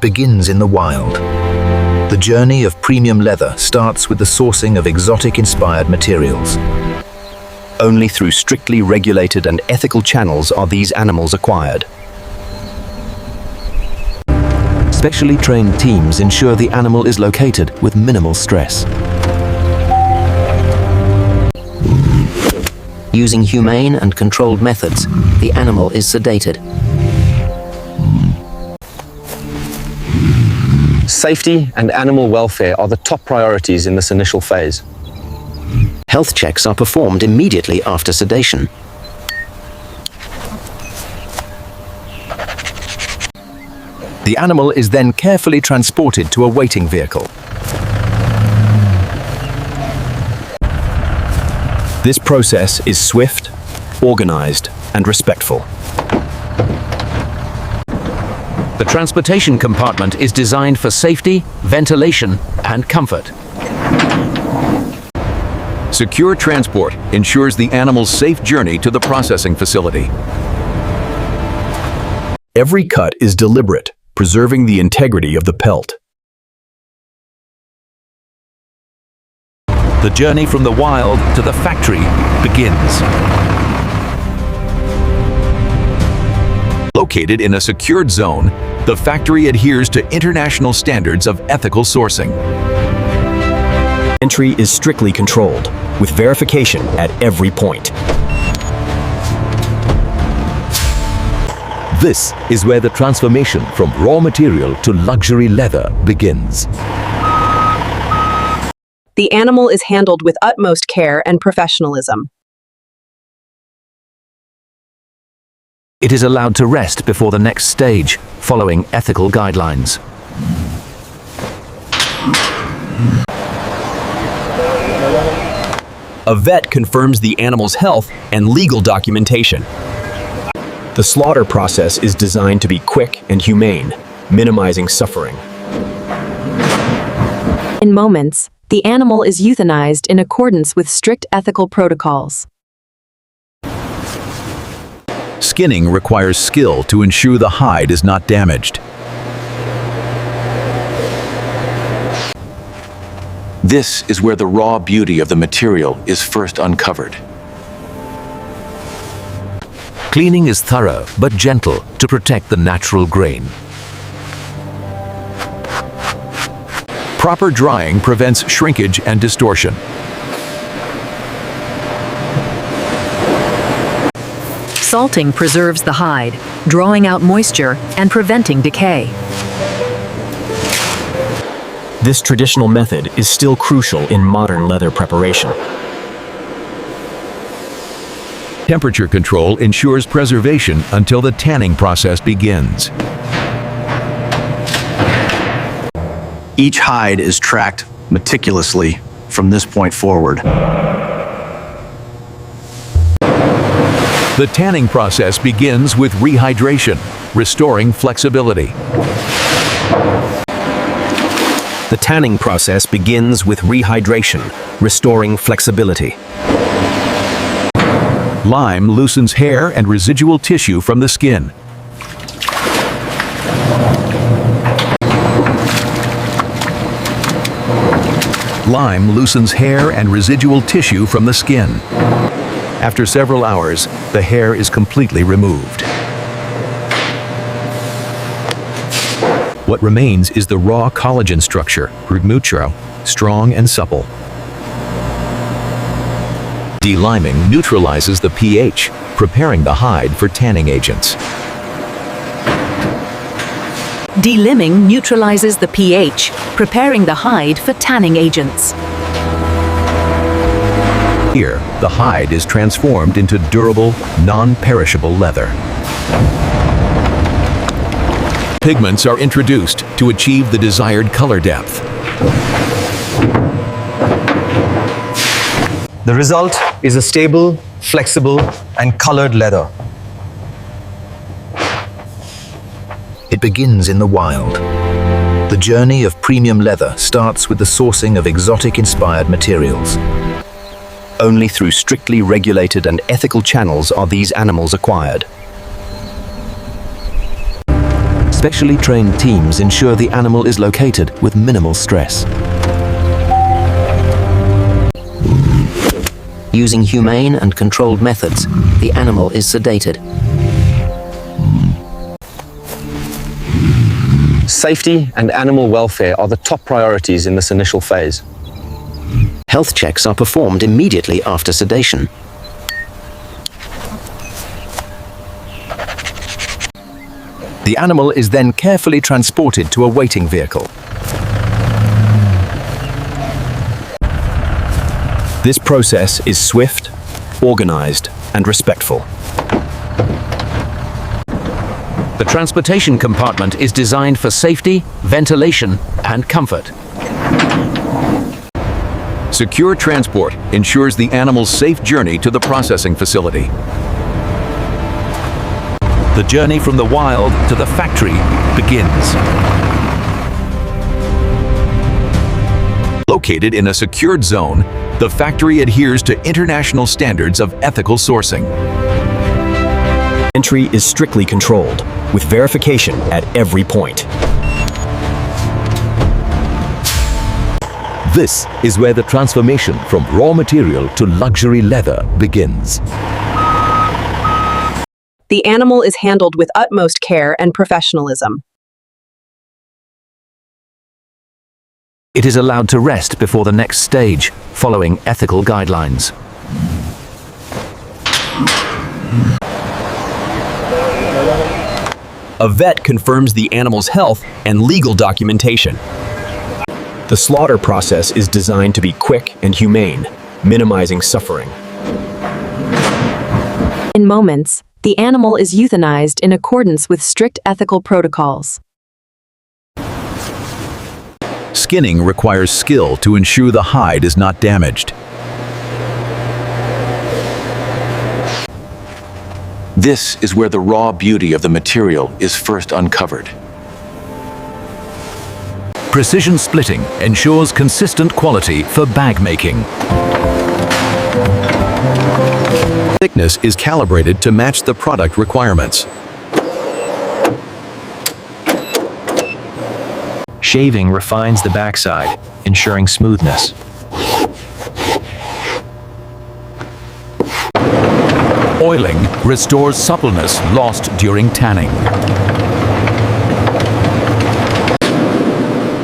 begins in the wild. The journey of premium leather starts with the sourcing of exotic-inspired materials. Only through strictly regulated and ethical channels are these animals acquired. Specially trained teams ensure the animal is located with minimal stress. Using humane and controlled methods, the animal is sedated. Safety and animal welfare are the top priorities in this initial phase. Health checks are performed immediately after sedation. The animal is then carefully transported to a waiting vehicle. This process is swift, organized, and respectful. The transportation compartment is designed for safety, ventilation, and comfort. Secure transport ensures the animal's safe journey to the processing facility. Every cut is deliberate, preserving the integrity of the pelt. The journey from the wild to the factory begins. Located in a secured zone, the factory adheres to international standards of ethical sourcing. Entry is strictly controlled, with verification at every point. This is where the transformation from raw material to luxury leather begins. The animal is handled with utmost care and professionalism. It is allowed to rest before the next stage, following ethical guidelines. A vet confirms the animal's health and legal documentation. The slaughter process is designed to be quick and humane, minimizing suffering. In moments, the animal is euthanized in accordance with strict ethical protocols. Skinning requires skill to ensure the hide is not damaged. This is where the raw beauty of the material is first uncovered. Cleaning is thorough but gentle to protect the natural grain. Proper drying prevents shrinkage and distortion. Salting preserves the hide, drawing out moisture and preventing decay. This traditional method is still crucial in modern leather preparation. Temperature control ensures preservation until the tanning process begins. Each hide is tracked meticulously from this point forward. The tanning process begins with rehydration, restoring flexibility. The tanning process begins with rehydration, restoring flexibility. Lime loosens hair and residual tissue from the skin. Lime loosens hair and residual tissue from the skin. After several hours, the hair is completely removed. What remains is the raw collagen structure, mucho, strong and supple. Deliming neutralizes the pH, preparing the hide for tanning agents. Delimbing neutralizes the pH, preparing the hide for tanning agents. Here, the hide is transformed into durable, non-perishable leather. Pigments are introduced to achieve the desired color depth. The result is a stable, flexible, and colored leather. It begins in the wild. The journey of premium leather starts with the sourcing of exotic-inspired materials. Only through strictly regulated and ethical channels are these animals acquired. Specially trained teams ensure the animal is located with minimal stress. Using humane and controlled methods, the animal is sedated. Safety and animal welfare are the top priorities in this initial phase. Health checks are performed immediately after sedation. The animal is then carefully transported to a waiting vehicle. This process is swift, organized, and respectful. The transportation compartment is designed for safety, ventilation, and comfort. Secure transport ensures the animal's safe journey to the processing facility. The journey from the wild to the factory begins. Located in a secured zone, the factory adheres to international standards of ethical sourcing. Entry is strictly controlled, with verification at every point. This is where the transformation from raw material to luxury leather begins. The animal is handled with utmost care and professionalism. It is allowed to rest before the next stage, following ethical guidelines. A vet confirms the animal's health and legal documentation. The slaughter process is designed to be quick and humane, minimizing suffering. In moments, the animal is euthanized in accordance with strict ethical protocols. Skinning requires skill to ensure the hide is not damaged. This is where the raw beauty of the material is first uncovered. Precision splitting ensures consistent quality for bag making. Thickness is calibrated to match the product requirements. Shaving refines the backside, ensuring smoothness. Oiling restores suppleness lost during tanning.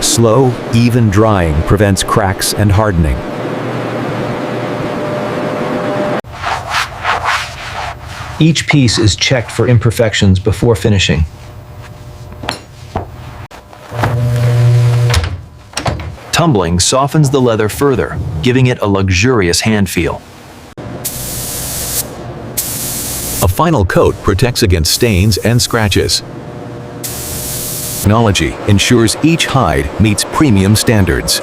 Slow, even drying prevents cracks and hardening. Each piece is checked for imperfections before finishing. Tumbling softens the leather further, giving it a luxurious hand feel. A final coat protects against stains and scratches. Technology ensures each hide meets premium standards.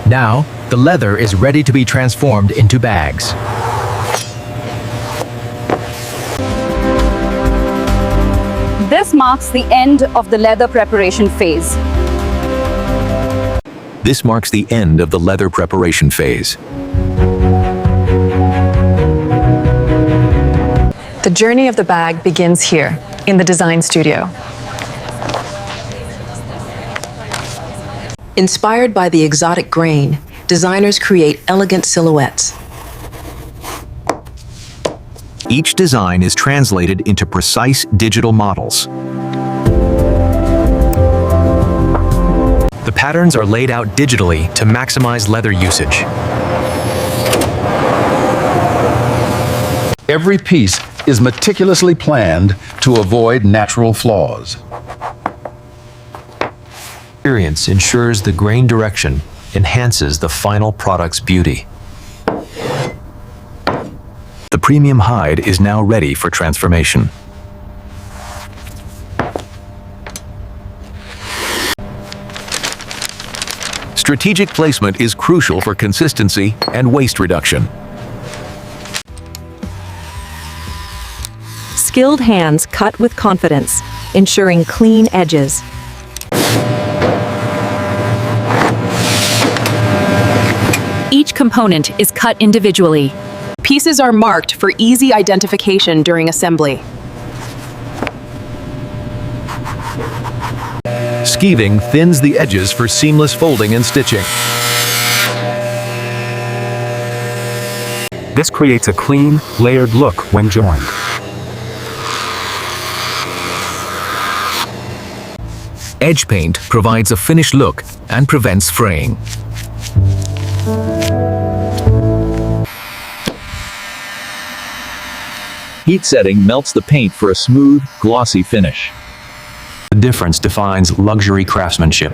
Now, the leather is ready to be transformed into bags. This marks the end of the leather preparation phase. This marks the end of the leather preparation phase. The journey of the bag begins here, in the design studio. Inspired by the exotic grain, designers create elegant silhouettes. Each design is translated into precise digital models. The patterns are laid out digitally to maximize leather usage. Every piece is meticulously planned to avoid natural flaws. Experience ensures the grain direction enhances the final product's beauty. The premium hide is now ready for transformation. Strategic placement is crucial for consistency and waste reduction. Skilled hands cut with confidence, ensuring clean edges. Each component is cut individually. Pieces are marked for easy identification during assembly. Skeeving thins the edges for seamless folding and stitching. This creates a clean, layered look when joined. Edge paint provides a finished look and prevents fraying. Heat setting melts the paint for a smooth, glossy finish. The difference defines luxury craftsmanship.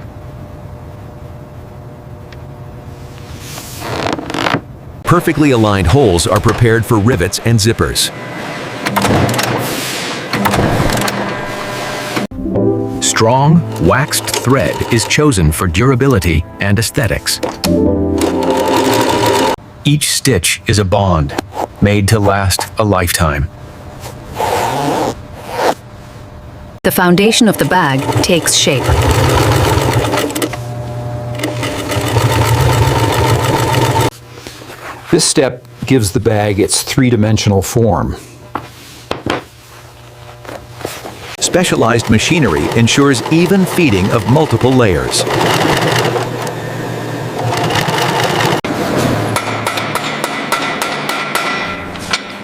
Perfectly aligned holes are prepared for rivets and zippers. Strong, waxed thread is chosen for durability and aesthetics. Each stitch is a bond, made to last a lifetime. The foundation of the bag takes shape. This step gives the bag its three-dimensional form. Specialized machinery ensures even feeding of multiple layers.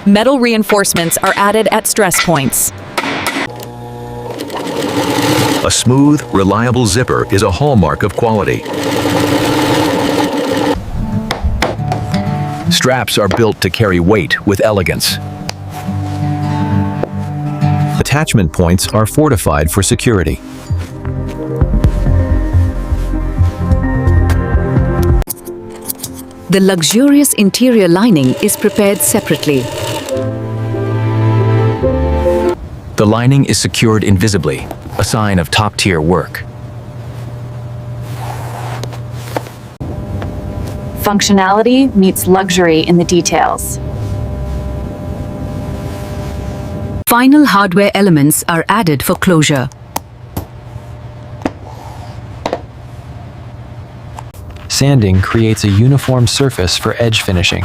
Metal reinforcements are added at stress points. A smooth, reliable zipper is a hallmark of quality. Straps are built to carry weight with elegance. Attachment points are fortified for security. The luxurious interior lining is prepared separately. The lining is secured invisibly, a sign of top-tier work. Functionality meets luxury in the details. Final hardware elements are added for closure. Sanding creates a uniform surface for edge finishing.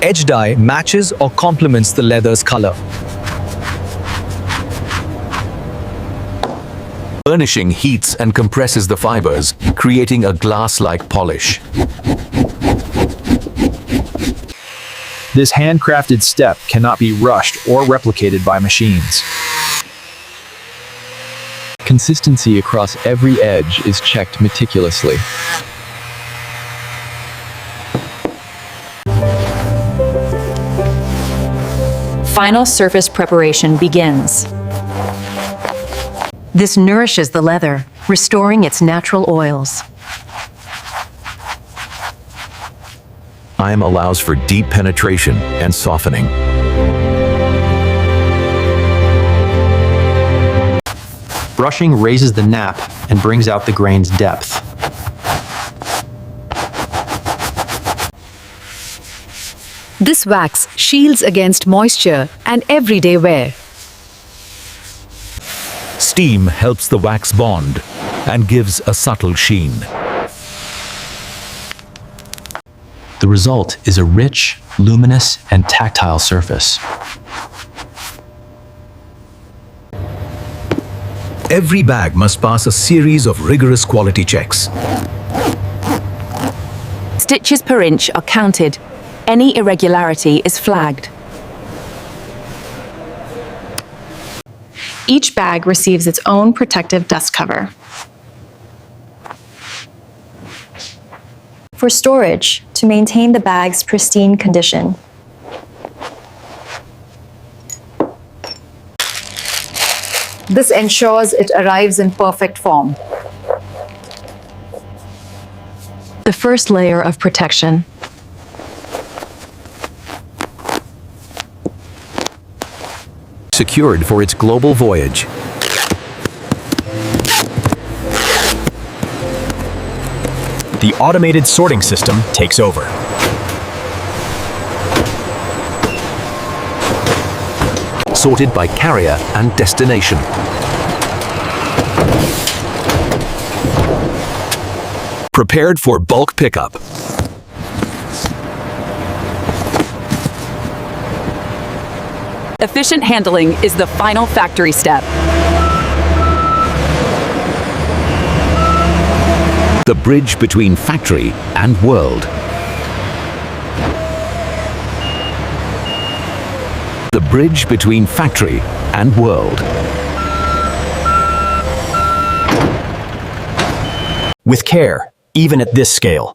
Edge dye matches or complements the leather's color. Burnishing heats and compresses the fibers, creating a glass-like polish. This handcrafted step cannot be rushed or replicated by machines. Consistency across every edge is checked meticulously. Final surface preparation begins. This nourishes the leather, restoring its natural oils. Time allows for deep penetration and softening. Brushing raises the nap and brings out the grain's depth. This wax shields against moisture and everyday wear. Steam helps the wax bond and gives a subtle sheen. The result is a rich, luminous, and tactile surface. Every bag must pass a series of rigorous quality checks. Stitches per inch are counted. Any irregularity is flagged. Each bag receives its own protective dust cover. For storage, to maintain the bag's pristine condition. This ensures it arrives in perfect form. The first layer of protection. Secured for its global voyage. The automated sorting system takes over. Sorted by carrier and destination. Prepared for bulk pickup. Efficient handling is the final factory step. The bridge between factory and world. The bridge between factory and world. With care, even at this scale.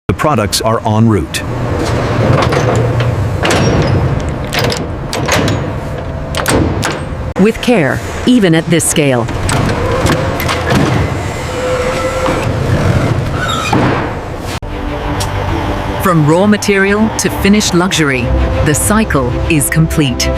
The products are en route. With care, even at this scale. From raw material to finished luxury, the cycle is complete.